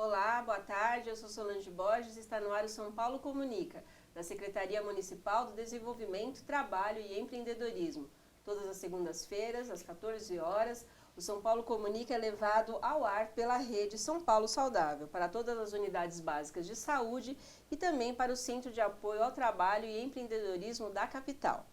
Olá, boa tarde, eu sou Solange Borges e está no ar o São Paulo Comunica, da Secretaria Municipal do Desenvolvimento, Trabalho e Empreendedorismo. Todas as segundas-feiras, às 14 horas, o São Paulo Comunica é levado ao ar pela rede São Paulo Saudável, para todas as unidades básicas de saúde e também para o Centro de Apoio ao Trabalho e Empreendedorismo da capital.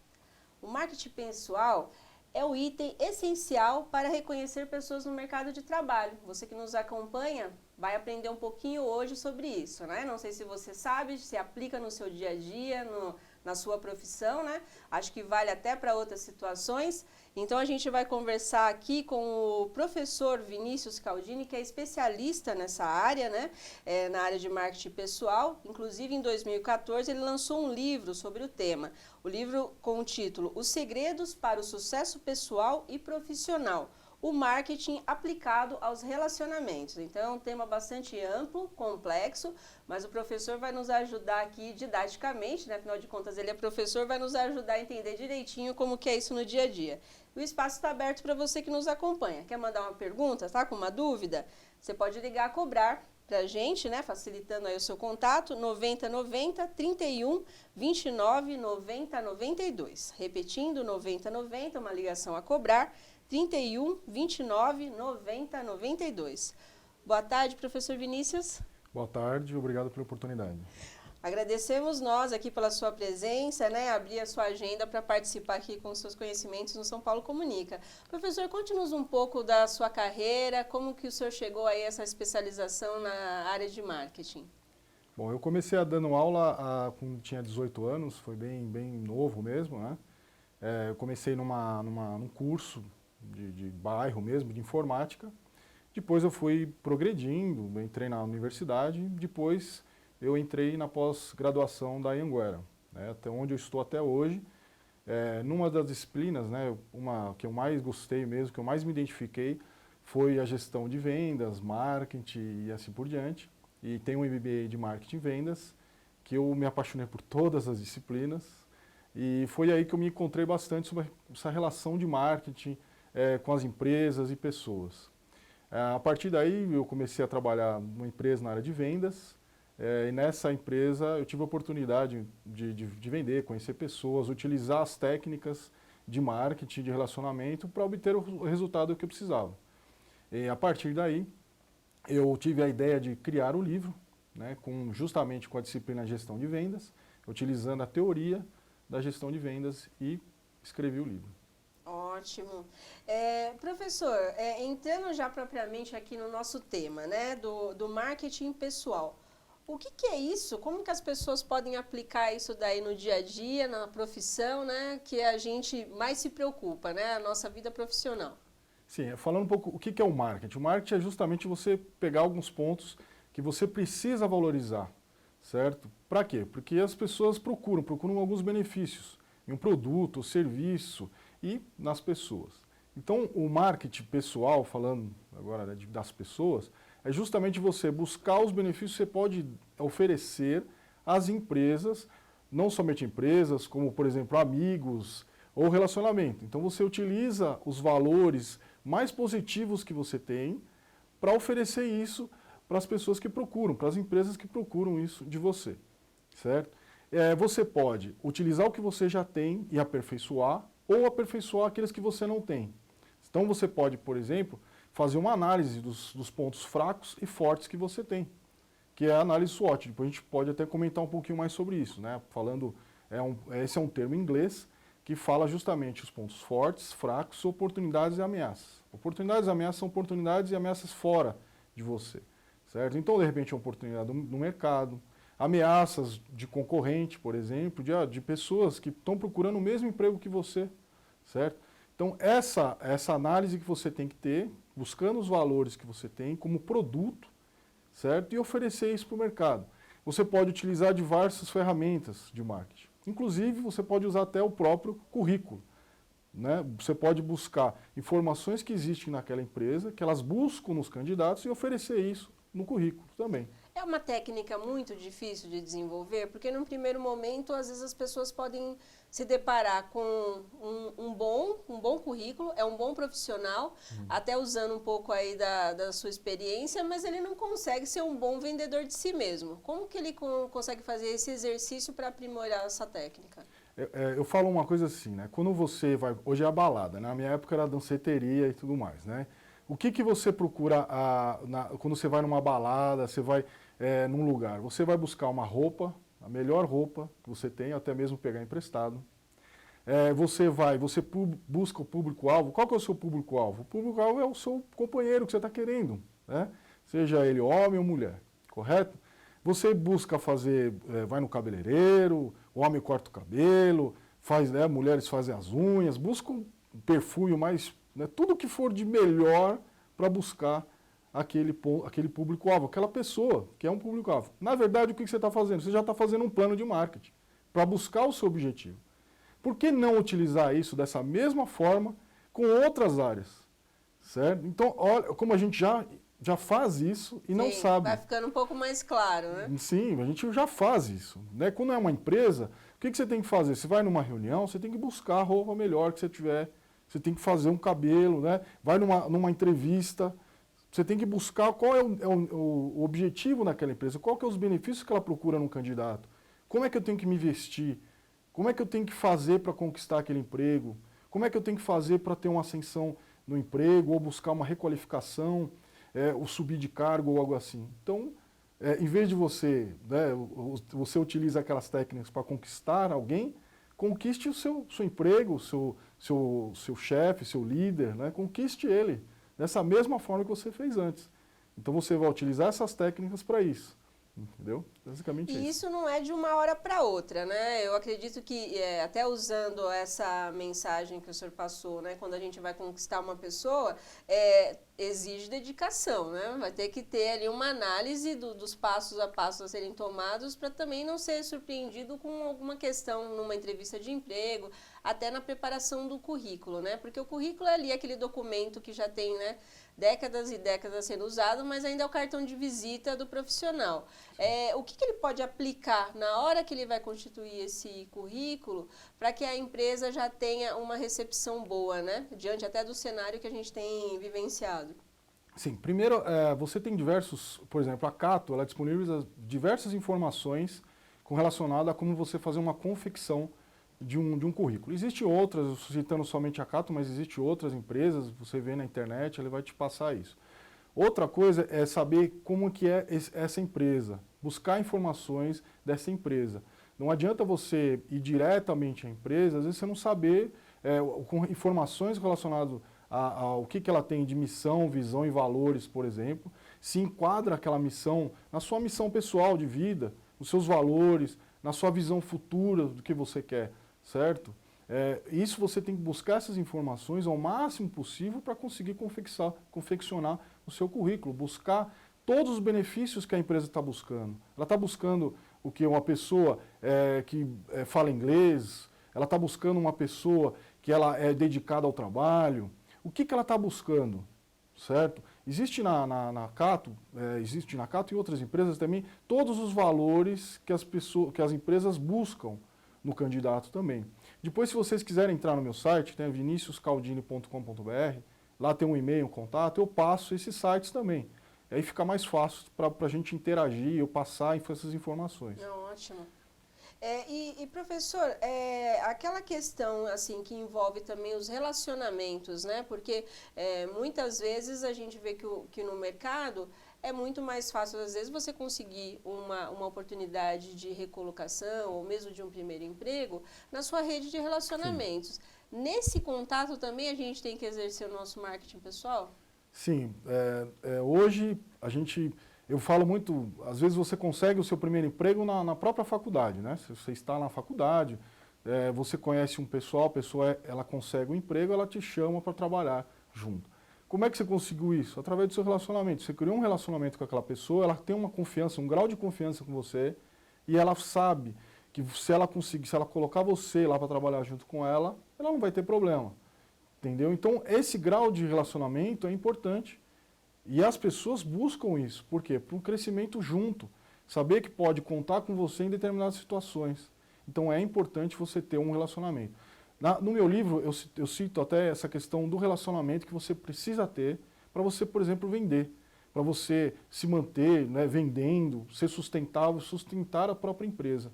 O marketing pessoal é o item essencial para reconhecer pessoas no mercado de trabalho. Você que nos acompanha vai aprender um pouquinho hoje sobre isso, né? Não sei se você sabe, se aplica no seu dia a dia, na sua profissão, né? Acho que vale até para outras situações. Então a gente vai conversar aqui com o professor Vinícius Caldini, que é especialista nessa área, né? Na área de marketing pessoal. Inclusive em 2014 ele lançou um livro sobre o tema. O livro com o título Os Segredos para o Sucesso Pessoal e Profissional. O marketing aplicado aos relacionamentos. Então é um tema bastante amplo, complexo, mas o professor vai nos ajudar aqui didaticamente, né? Afinal de contas ele é professor, vai nos ajudar a entender direitinho como que é isso no dia a dia. O espaço está aberto para você que nos acompanha. Quer mandar uma pergunta, tá? Com uma dúvida? Você pode ligar a cobrar para a gente, né? Facilitando aí o seu contato, 9090 31 29 90 92. Repetindo, 9090, uma ligação a cobrar, 31 29 90 92. Boa tarde, professor Vinícius. Boa tarde, obrigado pela oportunidade. Agradecemos nós aqui pela sua presença, né? Abrir a sua agenda para participar aqui com os seus conhecimentos no São Paulo Comunica. Professor, conte-nos um pouco da sua carreira, como que o senhor chegou aí a essa especialização na área de marketing. Bom, eu comecei dando aula quando tinha 18 anos, foi bem novo mesmo, né? Eu comecei num curso de bairro mesmo, de informática. Depois eu fui progredindo, entrei na universidade, depois eu entrei na pós-graduação da Anhanguera, né, até onde eu estou até hoje. Numa das disciplinas, né, uma que eu mais gostei mesmo, que eu mais me identifiquei, foi a gestão de vendas, marketing e assim por diante. E tem um MBA de marketing e vendas, que eu me apaixonei por todas as disciplinas. E foi aí que eu me encontrei bastante sobre essa relação de marketing com as empresas e pessoas. A partir daí eu comecei a trabalhar numa empresa na área de vendas, e nessa empresa eu tive a oportunidade de vender, conhecer pessoas, utilizar as técnicas de marketing, de relacionamento para obter o resultado que eu precisava. E a partir daí eu tive a ideia de criar um livro, né, justamente com a disciplina de gestão de vendas, utilizando a teoria da gestão de vendas, e escrevi o livro. Ótimo. Professor, entrando já propriamente aqui no nosso tema, né, do marketing pessoal, o que é isso? Como que as pessoas podem aplicar isso daí no dia a dia, na profissão, né, que a gente mais se preocupa, né, a nossa vida profissional? Sim, falando um pouco o que é o marketing. O marketing é justamente você pegar alguns pontos que você precisa valorizar, certo? Para quê? Porque as pessoas procuram alguns benefícios em um produto, serviço e nas pessoas. Então, o marketing pessoal, falando agora, né, das pessoas, é justamente você buscar os benefícios que você pode oferecer às empresas, não somente empresas, como, por exemplo, amigos ou relacionamento. Então, você utiliza os valores mais positivos que você tem para oferecer isso para as pessoas que procuram, para as empresas que procuram isso de você, certo? Você pode utilizar o que você já tem e aperfeiçoar, ou aperfeiçoar aqueles que você não tem. Então você pode, por exemplo, fazer uma análise dos pontos fracos e fortes que você tem, que é a análise SWOT. Depois a gente pode até comentar um pouquinho mais sobre isso, né? Esse é um termo em inglês que fala justamente os pontos fortes, fracos, oportunidades e ameaças. Oportunidades e ameaças são oportunidades e ameaças fora de você, certo? Então, de repente, é uma oportunidade no mercado, ameaças de concorrente, por exemplo, de pessoas que estão procurando o mesmo emprego que você, certo? Então, essa análise que você tem que ter, buscando os valores que você tem como produto, certo? E oferecer isso para o mercado. Você pode utilizar diversas ferramentas de marketing. Inclusive, você pode usar até o próprio currículo, né? Você pode buscar informações que existem naquela empresa, que elas buscam nos candidatos, e oferecer isso no currículo também. É uma técnica muito difícil de desenvolver, porque num primeiro momento, às vezes as pessoas podem se deparar com um bom currículo, é um bom profissional, até usando um pouco aí da sua experiência, mas ele não consegue ser um bom vendedor de si mesmo. Como que ele consegue fazer esse exercício para aprimorar essa técnica? Eu falo uma coisa assim, né? Quando você vai... Hoje é a balada, né? Na minha época era danceteria e tudo mais, né? O que você procura quando você vai numa balada, você vai num lugar? Você vai buscar uma roupa, a melhor roupa que você tem, até mesmo pegar emprestado. Você busca o público-alvo. Qual que é o seu público-alvo? O público-alvo é o seu companheiro que você está querendo, né? Seja ele homem ou mulher, correto? Você busca vai no cabeleireiro, o homem corta o cabelo, mulheres fazem as unhas, busca um perfume mais, né, tudo que for de melhor para buscar aquele público-alvo, aquela pessoa que é um público-alvo. Na verdade, o que você está fazendo? Você já está fazendo um plano de marketing para buscar o seu objetivo. Por que não utilizar isso dessa mesma forma com outras áreas? Certo? Então, olha como a gente já faz isso e não sabe. Vai ficando um pouco mais claro, né? Sim, a gente já faz isso, né? Quando é uma empresa, o que você tem que fazer? Você vai numa reunião, você tem que buscar a roupa melhor que você tiver, você tem que fazer um cabelo, né? Vai numa entrevista, você tem que buscar qual é o objetivo naquela empresa, qual que é os benefícios que ela procura num candidato, como é que eu tenho que me vestir, como é que eu tenho que fazer para conquistar aquele emprego, como é que eu tenho que fazer para ter uma ascensão no emprego ou buscar uma requalificação, ou subir de cargo ou algo assim. Então, em vez de você utiliza aquelas técnicas para conquistar alguém, conquiste o seu emprego, seu chefe, seu líder, né? Conquiste ele dessa mesma forma que você fez antes. Então você vai utilizar essas técnicas para isso. Entendeu? Basicamente E isso. isso não é de uma hora para outra, né? Eu acredito que, até usando essa mensagem que o senhor passou, né? Quando a gente vai conquistar uma pessoa, exige dedicação, né? Vai ter que ter ali uma análise dos passos a passos a serem tomados para também não ser surpreendido com alguma questão numa entrevista de emprego, até na preparação do currículo, né? Porque o currículo é ali aquele documento que já tem, né, décadas e décadas sendo usado, mas ainda é o cartão de visita do profissional. O que ele pode aplicar na hora que ele vai constituir esse currículo para que a empresa já tenha uma recepção boa, né? Diante até do cenário que a gente tem vivenciado. Sim, primeiro, você tem por exemplo, a Cato, ela disponibiliza diversas informações relacionadas a como você fazer uma confecção de um currículo. Existem outras, citando somente a Cato, mas existem outras empresas, você vê na internet, ela vai te passar isso. Outra coisa é saber como que é essa empresa, buscar informações dessa empresa. Não adianta você ir diretamente à empresa, às vezes você não saber com informações relacionadas ao que ela tem de missão, visão e valores, por exemplo, se enquadra aquela missão na sua missão pessoal de vida, nos seus valores, na sua visão futura do que você quer, certo? Isso você tem que buscar essas informações ao máximo possível para conseguir confeccionar o seu currículo, buscar todos os benefícios que a empresa está buscando. Ela está buscando o que? Uma pessoa que fala inglês, ela está buscando uma pessoa que ela é dedicada ao trabalho. O que ela está buscando, certo? Existe na Cato, existe na Cato e outras empresas também, todos os valores que as empresas buscam no candidato também. Depois, se vocês quiserem entrar no meu site, tem viniciuscaldini.com.br, lá tem um e-mail, um contato, eu passo esses sites também. Aí fica mais fácil para a gente interagir, eu passar essas informações. Ótimo. Professor, aquela questão assim que envolve também os relacionamentos, né? Porque muitas vezes a gente vê que no mercado é muito mais fácil, às vezes, você conseguir uma oportunidade de recolocação ou mesmo de um primeiro emprego na sua rede de relacionamentos. Sim. Nesse contato também a gente tem que exercer o nosso marketing pessoal? Sim. Hoje eu falo muito, às vezes você consegue o seu primeiro emprego na própria faculdade, né? Se você está na faculdade, você conhece um pessoal, a pessoa ela consegue um emprego, ela te chama para trabalhar junto. Como é que você conseguiu isso? Através do seu relacionamento. Você criou um relacionamento com aquela pessoa, ela tem uma confiança, um grau de confiança com você, e ela sabe que se ela colocar você lá para trabalhar junto com ela não vai ter problema. Entendeu? Então, esse grau de relacionamento é importante E as pessoas buscam isso. Por quê? Para um crescimento junto. Saber que pode contar com você em determinadas situações. Então é importante você ter um relacionamento. No meu livro eu cito até essa questão do relacionamento que você precisa ter para você, por exemplo, vender. Para você se manter, né, vendendo, ser sustentável, sustentar a própria empresa.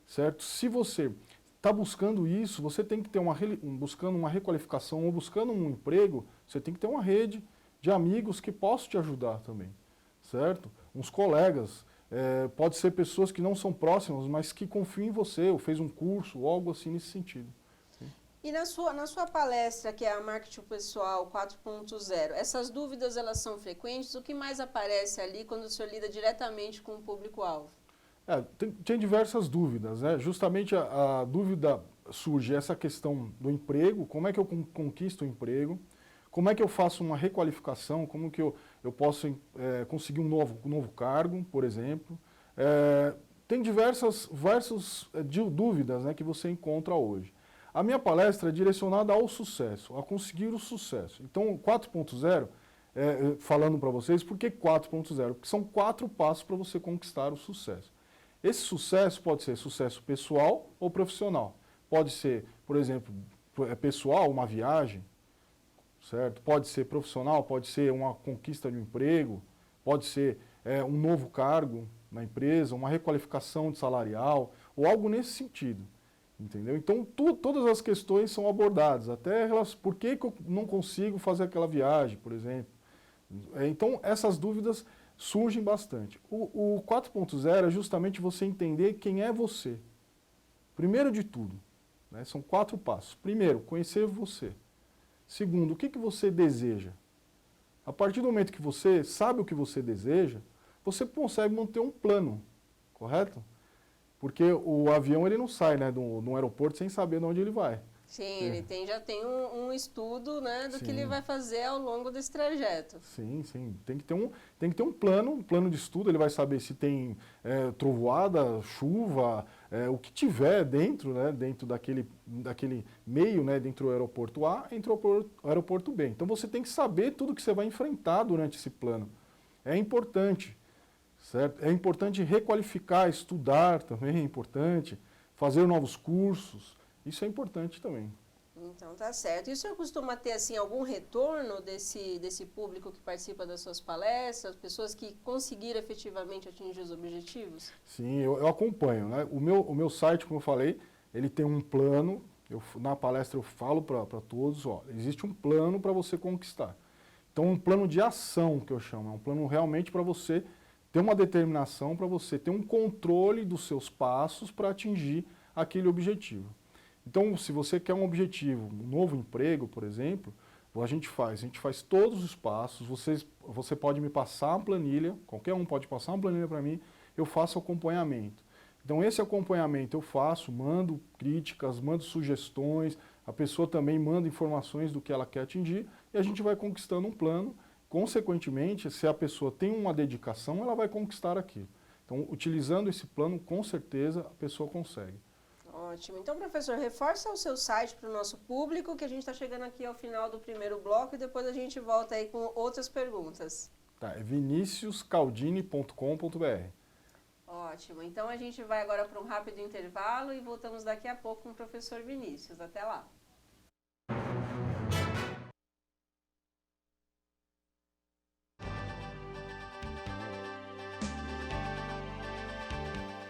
Certo? Se você está buscando isso, você tem que ter buscando uma requalificação ou buscando um emprego, você tem que ter uma rede de amigos que possam te ajudar também, certo? Uns colegas, pode ser pessoas que não são próximas, mas que confiam em você, ou fez um curso, ou algo assim nesse sentido. E na sua palestra, que é a Marketing Pessoal 4.0, essas dúvidas elas são frequentes? O que mais aparece ali quando o senhor lida diretamente com o público-alvo? Tem diversas dúvidas, né? Justamente a dúvida surge essa questão do emprego, como é que eu conquisto o emprego, como é que eu faço uma requalificação, como que eu posso conseguir um novo cargo, por exemplo. Tem diversas dúvidas, né, que você encontra hoje. A minha palestra é direcionada ao sucesso, a conseguir o sucesso. Então, 4.0, falando para vocês, por que 4.0? Porque são 4 passos para você conquistar o sucesso. Esse sucesso pode ser sucesso pessoal ou profissional. Pode ser, por exemplo, pessoal, uma viagem, certo? Pode ser profissional, pode ser uma conquista de um emprego, pode ser um novo cargo na empresa, uma requalificação de salarial, ou algo nesse sentido. Entendeu? Então, todas as questões são abordadas, até por que eu não consigo fazer aquela viagem, por exemplo. Então, essas dúvidas surgem bastante. O 4.0 é justamente você entender quem é você. Primeiro de tudo, né, são 4 passos. Primeiro, conhecer você. Segundo, o que você deseja? A partir do momento que você sabe o que você deseja, você consegue manter um plano, correto? Porque o avião ele não sai, né, de um aeroporto sem saber de onde ele vai. Sim, ele já tem um estudo, né, do que ele vai fazer ao longo desse trajeto. Sim, sim. Tem que ter um plano de estudo. Ele vai saber se tem trovoada, chuva, o que tiver dentro, né, dentro daquele meio, né, dentro do aeroporto A, entre o aeroporto B. Então você tem que saber tudo que você vai enfrentar durante esse plano. É importante, certo? É importante requalificar, estudar também é importante, fazer novos cursos. Isso é importante também. Então, tá certo. E o senhor costuma ter, assim, algum retorno desse público que participa das suas palestras, pessoas que conseguiram efetivamente atingir os objetivos? Sim, eu acompanho, né? O meu site, como eu falei, ele tem um plano, na palestra eu falo para todos, ó, existe um plano para você conquistar. Então, um plano de ação, que eu chamo, é um plano realmente para você ter uma determinação, para você ter um controle dos seus passos para atingir aquele objetivo. Então, se você quer um objetivo, um novo emprego, por exemplo, a gente faz todos os passos, você pode me passar uma planilha, qualquer um pode passar uma planilha para mim, eu faço acompanhamento. Então, esse acompanhamento eu faço, mando críticas, mando sugestões, a pessoa também manda informações do que ela quer atingir, e a gente vai conquistando um plano. Consequentemente, se a pessoa tem uma dedicação, ela vai conquistar aquilo. Então, utilizando esse plano, com certeza, a pessoa consegue. Ótimo. Então, professor, reforça o seu site para o nosso público, que a gente está chegando aqui ao final do primeiro bloco e depois a gente volta aí com outras perguntas. Tá, é viniciuscaldini.com.br. Ótimo. Então, a gente vai agora para um rápido intervalo e voltamos daqui a pouco com o professor Vinícius. Até lá.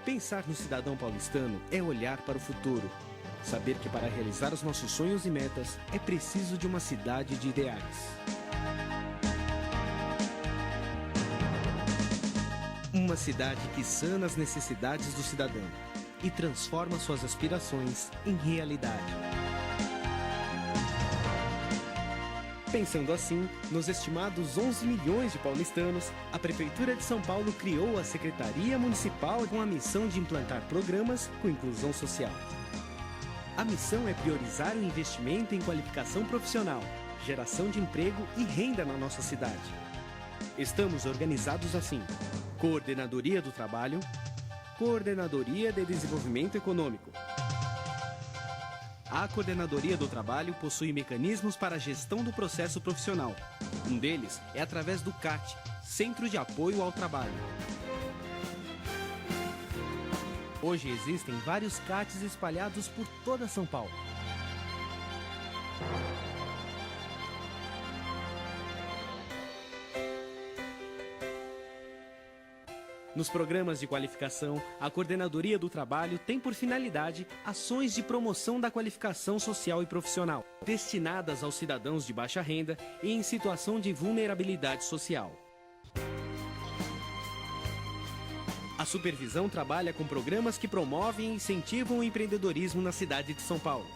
Pensar no cidadão paulistano é olhar para o futuro. Saber que para realizar os nossos sonhos e metas é preciso de uma cidade de ideais. Uma cidade que sana as necessidades do cidadão e transforma suas aspirações em realidade. Pensando assim, nos estimados 11 milhões de paulistanos, a Prefeitura de São Paulo criou a Secretaria Municipal com a missão de implantar programas com inclusão social. A missão é priorizar o investimento em qualificação profissional, geração de emprego e renda na nossa cidade. Estamos organizados assim: Coordenadoria do Trabalho, Coordenadoria de Desenvolvimento Econômico, A Coordenadoria do Trabalho possui mecanismos para a gestão do processo profissional. Um deles é através do CAT, Centro de Apoio ao Trabalho. Hoje existem vários CATs espalhados por toda São Paulo. Nos programas de qualificação, a Coordenadoria do Trabalho tem por finalidade ações de promoção da qualificação social e profissional, destinadas aos cidadãos de baixa renda e em situação de vulnerabilidade social. A supervisão trabalha com programas que promovem e incentivam o empreendedorismo na cidade de São Paulo.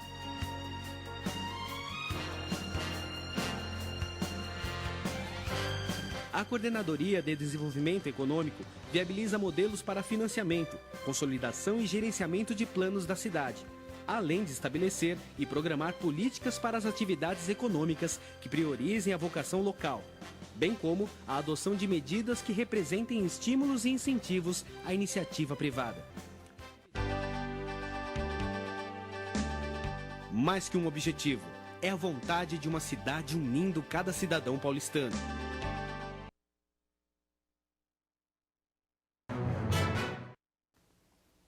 A Coordenadoria de Desenvolvimento Econômico viabiliza modelos para financiamento, consolidação e gerenciamento de planos da cidade, além de estabelecer e programar políticas para as atividades econômicas que priorizem a vocação local, bem como a adoção de medidas que representem estímulos e incentivos à iniciativa privada. Mais que um objetivo, é a vontade de uma cidade unindo cada cidadão paulistano.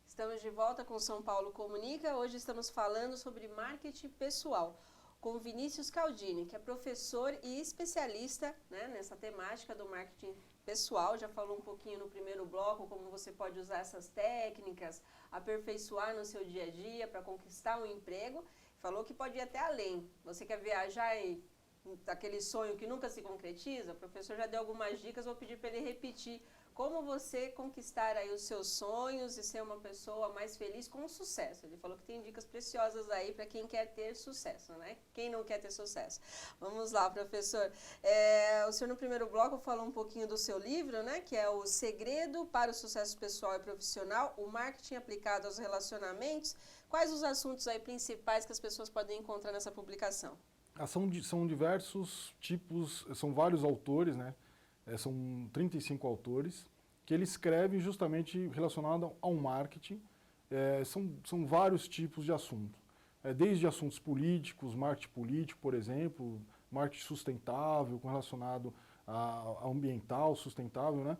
Estamos de volta com São Paulo Comunica. Hoje estamos falando sobre marketing pessoal com Vinícius Caldini, que é professor e especialista, né, nessa temática do marketing pessoal. Já falou um pouquinho no primeiro bloco como você pode usar essas técnicas, aperfeiçoar no seu dia a dia para conquistar um emprego. Falou que pode ir até além. Você quer viajar e aquele sonho que nunca se concretiza? O professor já deu algumas dicas, vou pedir para ele repetir como você conquistar aí os seus sonhos e ser uma pessoa mais feliz com sucesso. Ele falou que tem dicas preciosas aí para quem quer ter sucesso, né? Quem não quer ter sucesso. Vamos lá, professor. O senhor no primeiro bloco falou um pouquinho do seu livro, né? Que é O Segredo para o Sucesso Pessoal e Profissional, o marketing aplicado aos relacionamentos. Quais os assuntos aí principais que as pessoas podem encontrar nessa publicação? São diversos tipos, são vários autores, né? São 35 autores, que eles escrevem justamente relacionado ao marketing. São vários tipos de assuntos. Desde assuntos políticos, marketing político, por exemplo, marketing sustentável, relacionado ao ambiental sustentável, né?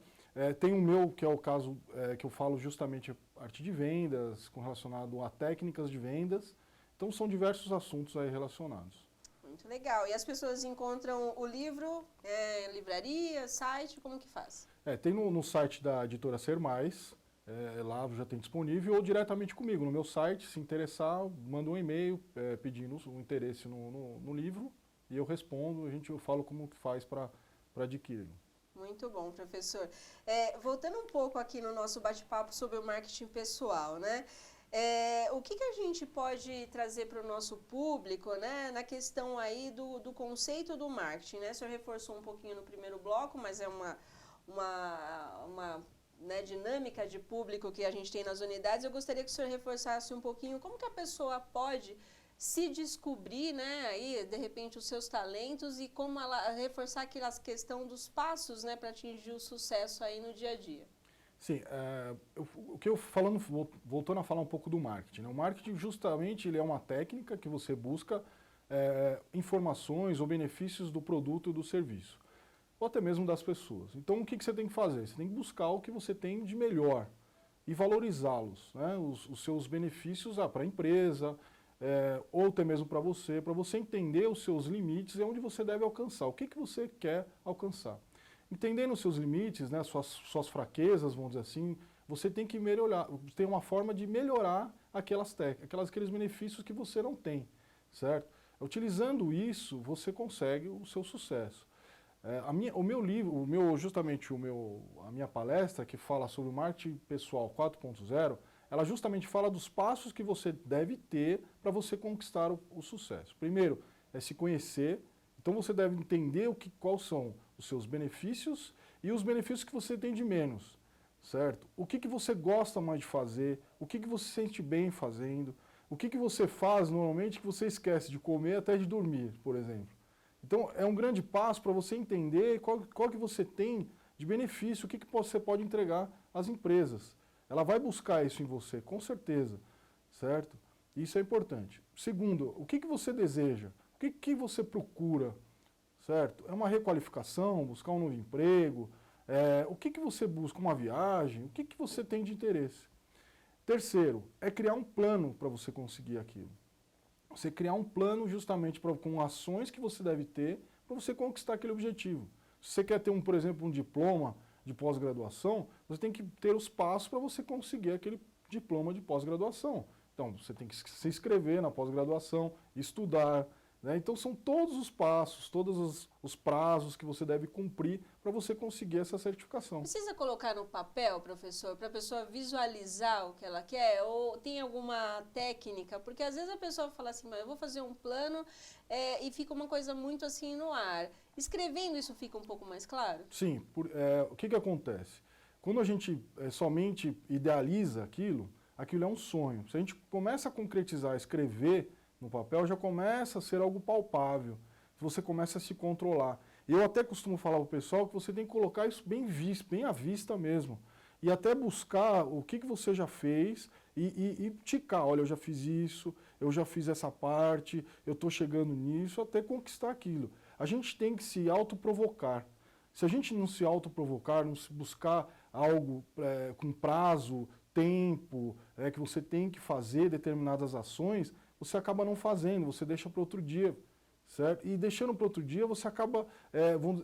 Tem o meu, que é o caso que eu falo justamente a arte de vendas, relacionado a técnicas de vendas. Então são diversos assuntos aí relacionados. Muito legal. E as pessoas encontram o livro, livraria, site, como que faz? Tem no site da editora Ser Mais, lá já tem disponível, ou diretamente comigo, no meu site, se interessar, manda um e-mail pedindo o interesse no livro, e eu respondo, eu falo como que faz para adquiri-lo. Muito bom, professor. Voltando um pouco aqui no nosso bate-papo sobre o marketing pessoal, né? O que a gente pode trazer para o nosso público, né, na questão aí do conceito do marketing, né? O senhor reforçou um pouquinho no primeiro bloco, mas é uma né, dinâmica de público que a gente tem nas unidades. Eu gostaria que o senhor reforçasse um pouquinho como que a pessoa pode se descobrir, né, aí, de repente, os seus talentos e como ela reforçar aquela questão dos passos, né, para atingir o sucesso aí no dia a dia. Sim, voltando a falar um pouco do marketing, né? O marketing justamente ele é uma técnica que você busca informações ou benefícios do produto e do serviço, ou até mesmo das pessoas. Então o que você tem que fazer? Você tem que buscar o que você tem de melhor e valorizá-los, né? Os seus benefícios para a empresa, ou até mesmo para você entender os seus limites e onde você deve alcançar, o que você quer alcançar. Entendendo os seus limites, né, suas fraquezas, vamos dizer assim, você tem que melhorar, tem uma forma de melhorar aqueles benefícios que você não tem, certo? Utilizando isso, você consegue o seu sucesso. A minha palestra, que fala sobre o marketing pessoal 4.0, ela justamente fala dos passos que você deve ter para você conquistar o sucesso. Primeiro, é se conhecer. Então você deve entender quais são os seus benefícios e os benefícios que você tem de menos, certo? O que você gosta mais de fazer, o que você se sente bem fazendo, o que você faz normalmente que você esquece de comer até de dormir, por exemplo. Então é um grande passo para você entender qual que você tem de benefício, o que você pode entregar às empresas. Ela vai buscar isso em você, com certeza, certo? Isso é importante. Segundo, o que você deseja? O que você procura? Certo? É uma requalificação, buscar um novo emprego? O que você busca? Uma viagem? O que você tem de interesse? Terceiro, é criar um plano para você conseguir aquilo. Você criar um plano justamente com ações que você deve ter para você conquistar aquele objetivo. Se você quer ter, por exemplo, um diploma de pós-graduação, você tem que ter os passos para você conseguir aquele diploma de pós-graduação. Então, você tem que se inscrever na pós-graduação, estudar, né? Então, são todos os passos, todos os prazos que você deve cumprir para você conseguir essa certificação. Precisa colocar no papel, professor, para a pessoa visualizar o que ela quer? Ou tem alguma técnica? Porque às vezes a pessoa fala assim, mas eu vou fazer um plano e fica uma coisa muito assim no ar. Escrevendo isso fica um pouco mais claro? Sim. O que acontece? Quando a gente somente idealiza aquilo é um sonho. Se a gente começa a concretizar, escrever no papel, já começa a ser algo palpável. Você começa a se controlar. Eu até costumo falar para o pessoal que você tem que colocar isso bem visto, bem à vista mesmo. E até buscar o que você já fez e ticar, olha, eu já fiz isso, eu já fiz essa parte, eu estou chegando nisso, até conquistar aquilo. A gente tem que se autoprovocar. Se a gente não se autoprovocar, não se buscar algo com prazo, tempo, que você tem que fazer determinadas ações, você acaba não fazendo, você deixa para outro dia, certo? E deixando para outro dia, você acaba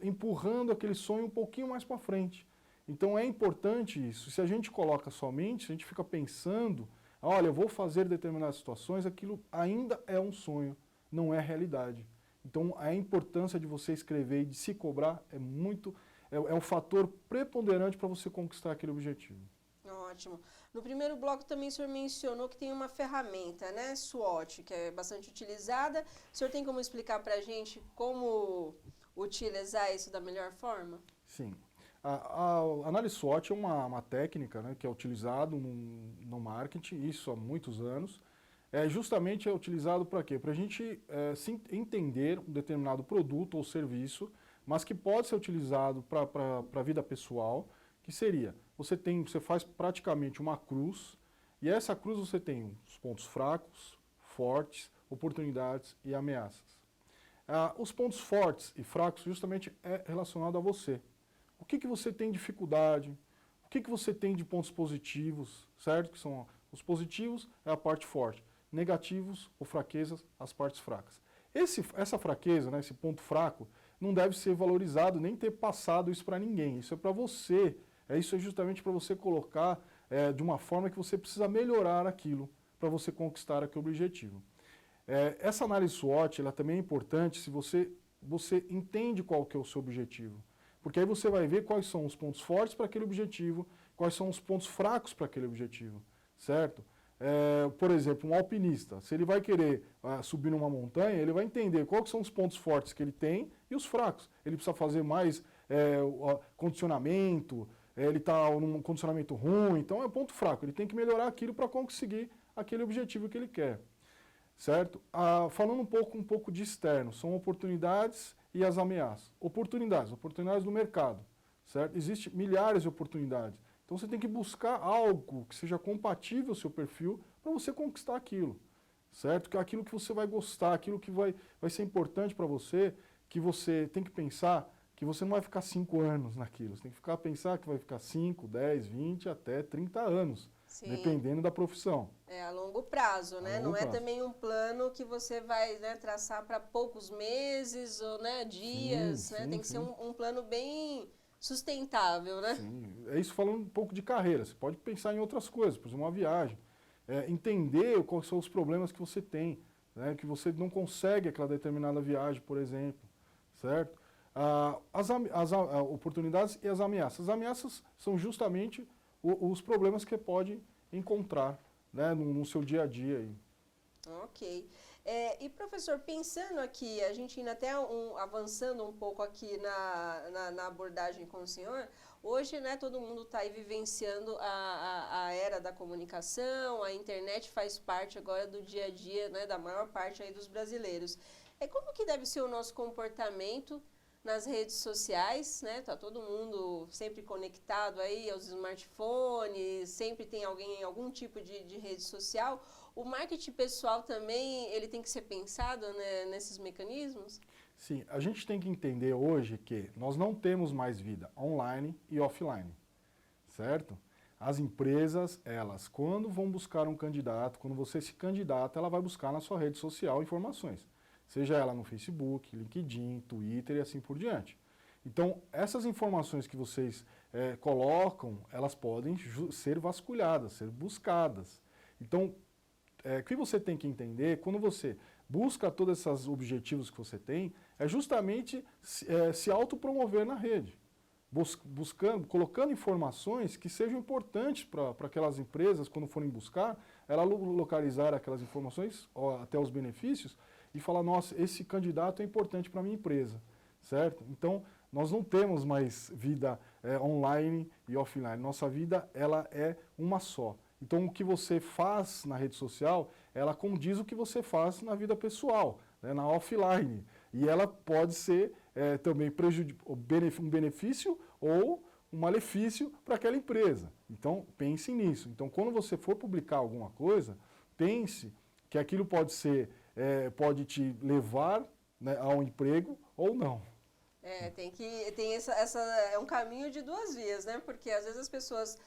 empurrando aquele sonho um pouquinho mais para frente. Então é importante isso. Se a gente coloca somente, se a gente fica pensando, olha, eu vou fazer determinadas situações, aquilo ainda é um sonho, não é realidade. Então a importância de você escrever e de se cobrar é um fator preponderante para você conquistar aquele objetivo. Ótimo. No primeiro bloco também o senhor mencionou que tem uma ferramenta, né, SWOT, que é bastante utilizada. O senhor tem como explicar para a gente como utilizar isso da melhor forma? Sim. A análise SWOT é uma técnica, né, que é utilizada no marketing, isso há muitos anos. Justamente é utilizado para quê? Para a gente entender um determinado produto ou serviço, mas que pode ser utilizado para a vida pessoal, que seria, você faz praticamente uma cruz, e essa cruz você tem os pontos fracos, fortes, oportunidades e ameaças. Os pontos fortes e fracos justamente é relacionado a você. O que você tem dificuldade, o que você tem de pontos positivos, certo? Que são os positivos é a parte forte, negativos ou fraquezas, as partes fracas. Essa fraqueza, né, esse ponto fraco, não deve ser valorizado, nem ter passado isso para ninguém, isso é para você. Isso é justamente para você colocar de uma forma que você precisa melhorar aquilo para você conquistar aquele objetivo. Essa análise SWOT ela também é importante se você entende qual que é o seu objetivo. Porque aí você vai ver quais são os pontos fortes para aquele objetivo, quais são os pontos fracos para aquele objetivo, certo? Por exemplo, um alpinista, se ele vai querer subir numa montanha, ele vai entender quais são os pontos fortes que ele tem e os fracos. Ele precisa fazer mais condicionamento, ele está num condicionamento ruim, então é ponto fraco. Ele tem que melhorar aquilo para conseguir aquele objetivo que ele quer, certo? Falando um pouco de externo, são oportunidades e as ameaças. Oportunidades no mercado, certo? Existem milhares de oportunidades. Então você tem que buscar algo que seja compatível ao seu perfil para você conquistar aquilo, certo? Aquilo que você vai gostar, aquilo que vai ser importante para você, que você tem que pensar que você não vai ficar 5 anos naquilo, você tem que pensar que vai ficar 5, 10, 20, até 30 anos, sim, dependendo da profissão. A longo prazo, né? Não é também um plano que você vai, né, traçar para poucos meses ou, né, dias, sim, né? Tem que ser um plano bem sustentável, né? Sim, é isso falando um pouco de carreira, você pode pensar em outras coisas, por exemplo, uma viagem, entender quais são os problemas que você tem, né, que você não consegue aquela determinada viagem, por exemplo, certo? As oportunidades e as ameaças. As ameaças são justamente os problemas que pode encontrar, né, no seu dia a dia. Aí. Ok. E professor, pensando aqui, a gente ainda até avançando um pouco aqui na abordagem com o senhor, hoje, né, todo mundo está aí vivenciando a era da comunicação, a internet faz parte agora do dia a dia, né, da maior parte aí dos brasileiros. Como que deve ser o nosso comportamento nas redes sociais, né? Tá todo mundo sempre conectado aí aos smartphones, sempre tem alguém em algum tipo de rede social. O marketing pessoal também, ele tem que ser pensado, né, nesses mecanismos? Sim, a gente tem que entender hoje que nós não temos mais vida online e offline, certo? As empresas, elas, quando vão buscar um candidato, quando você se candidata, ela vai buscar na sua rede social informações, seja ela no Facebook, LinkedIn, Twitter e assim por diante. Então, essas informações que vocês colocam, elas podem ser vasculhadas, ser buscadas. Então, o que você tem que entender, quando você busca todos esses objetivos que você tem, é justamente se autopromover na rede. Buscando, colocando informações que sejam importantes para aquelas empresas, quando forem buscar, ela localizar aquelas informações, até os benefícios, e falar, nossa, esse candidato é importante para a minha empresa, certo? Então, nós não temos mais vida online e offline. Nossa vida, ela é uma só. Então, o que você faz na rede social, ela condiz o que você faz na vida pessoal, né, na offline. E ela pode ser também um benefício ou um malefício para aquela empresa. Então, pense nisso. Então, quando você for publicar alguma coisa, pense que aquilo pode pode te levar, né, a um emprego ou não. É um caminho de duas vias, né? Porque às vezes as pessoas,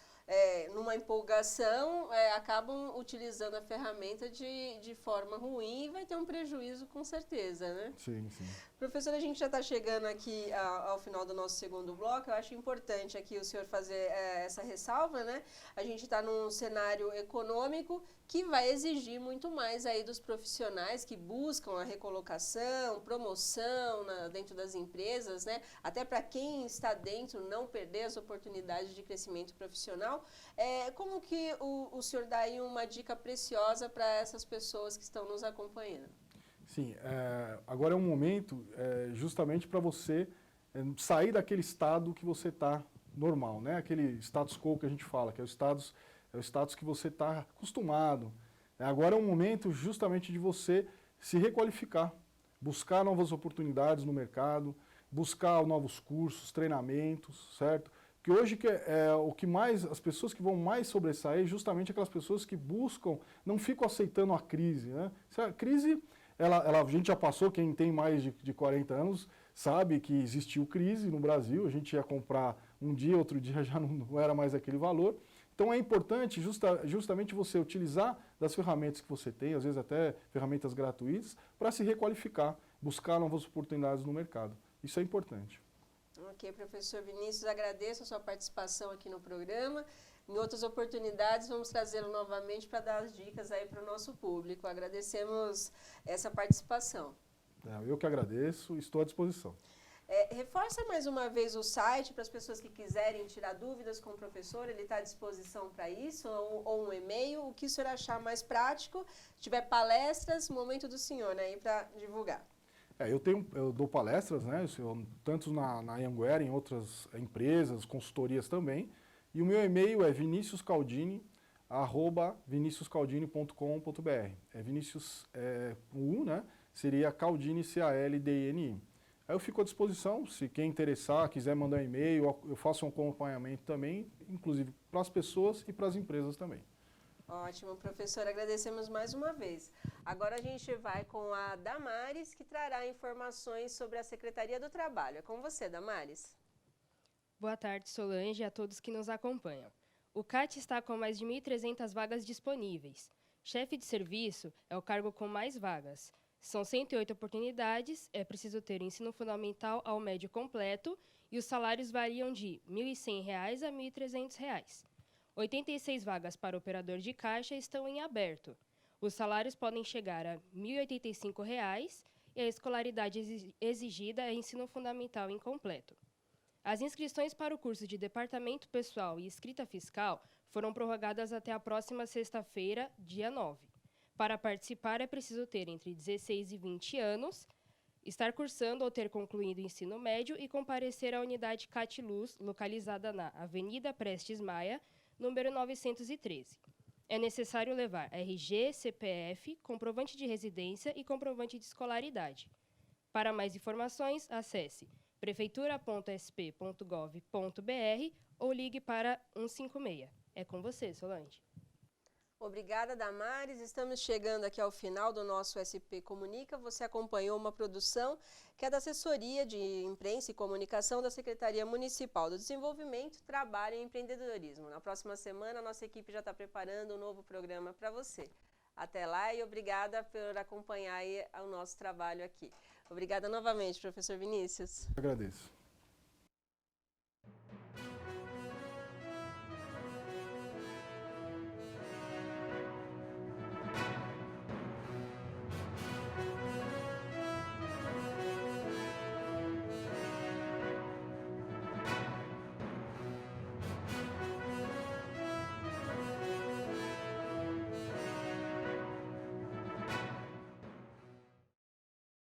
numa empolgação, acabam utilizando a ferramenta de forma ruim e vai ter um prejuízo com certeza, né? Sim, sim. Professor, a gente já está chegando aqui ao final do nosso segundo bloco. Eu acho importante aqui o senhor fazer essa ressalva, né? A gente está num cenário econômico que vai exigir muito mais aí dos profissionais que buscam a recolocação, promoção dentro das empresas, né? Até para quem está dentro não perder as oportunidades de crescimento profissional. Como que o senhor dá aí uma dica preciosa para essas pessoas que estão nos acompanhando? Sim, agora é um momento justamente para você sair daquele estado que você está normal, né? Aquele status quo que a gente fala, que é o status que você está acostumado. Agora é um momento justamente de você se requalificar, buscar novas oportunidades no mercado, buscar novos cursos, treinamentos, certo? Porque hoje o que mais, as pessoas que vão mais sobressair, justamente aquelas pessoas que buscam, não ficam aceitando a crise, né? A crise, a gente já passou, quem tem mais de 40 anos sabe que existiu crise no Brasil, a gente ia comprar um dia, outro dia já não era mais aquele valor. Então é importante justamente você utilizar das ferramentas que você tem, às vezes até ferramentas gratuitas, para se requalificar, buscar novas oportunidades no mercado. Isso é importante. Ok, professor Vinícius, agradeço a sua participação aqui no programa. Em outras oportunidades, vamos trazê-lo novamente para dar as dicas aí para o nosso público. Agradecemos essa participação. Eu que agradeço, estou à disposição. Reforça mais uma vez o site para as pessoas que quiserem tirar dúvidas com o professor, ele está à disposição para isso, ou um e-mail, o que o senhor achar mais prático. Se tiver palestras, momento do senhor, né, para divulgar. Eu dou palestras, né, tanto na Anhanguera, em outras empresas, consultorias também, e o meu e-mail é viniciuscaldini@viniciuscaldini.com.br. Vinicius né, seria Caldini, C-A-L-D-I-N-I. Aí eu fico à disposição, se quem interessar, quiser mandar um e-mail, eu faço um acompanhamento também, inclusive para as pessoas e para as empresas também. Ótimo, professor, agradecemos mais uma vez. Agora a gente vai com a Damares, que trará informações sobre a Secretaria do Trabalho. É com você, Damares. Boa tarde, Solange, e a todos que nos acompanham. O CAT está com mais de 1.300 vagas disponíveis. Chefe de serviço é o cargo com mais vagas. São 108 oportunidades, é preciso ter o ensino fundamental ao médio completo e os salários variam de R$ 1.100 a R$ 1.300. 86 vagas para operador de caixa estão em aberto. Os salários podem chegar a R$ 1.085 e a escolaridade exigida é ensino fundamental incompleto. As inscrições para o curso de Departamento Pessoal e Escrita Fiscal foram prorrogadas até a próxima sexta-feira, dia 9. Para participar, é preciso ter entre 16 e 20 anos, estar cursando ou ter concluído o ensino médio e comparecer à unidade CAT Luz, localizada na Avenida Prestes Maia, número 913. É necessário levar RG, CPF, comprovante de residência e comprovante de escolaridade. Para mais informações, acesse prefeitura.sp.gov.br ou ligue para 156. É com você, Solange. Obrigada, Damares. Estamos chegando aqui ao final do nosso SP Comunica. Você acompanhou uma produção que é da Assessoria de Imprensa e Comunicação da Secretaria Municipal do Desenvolvimento, Trabalho e Empreendedorismo. Na próxima semana, a nossa equipe já está preparando um novo programa para você. Até lá e obrigada por acompanhar o nosso trabalho aqui. Obrigada novamente, professor Vinícius. Agradeço.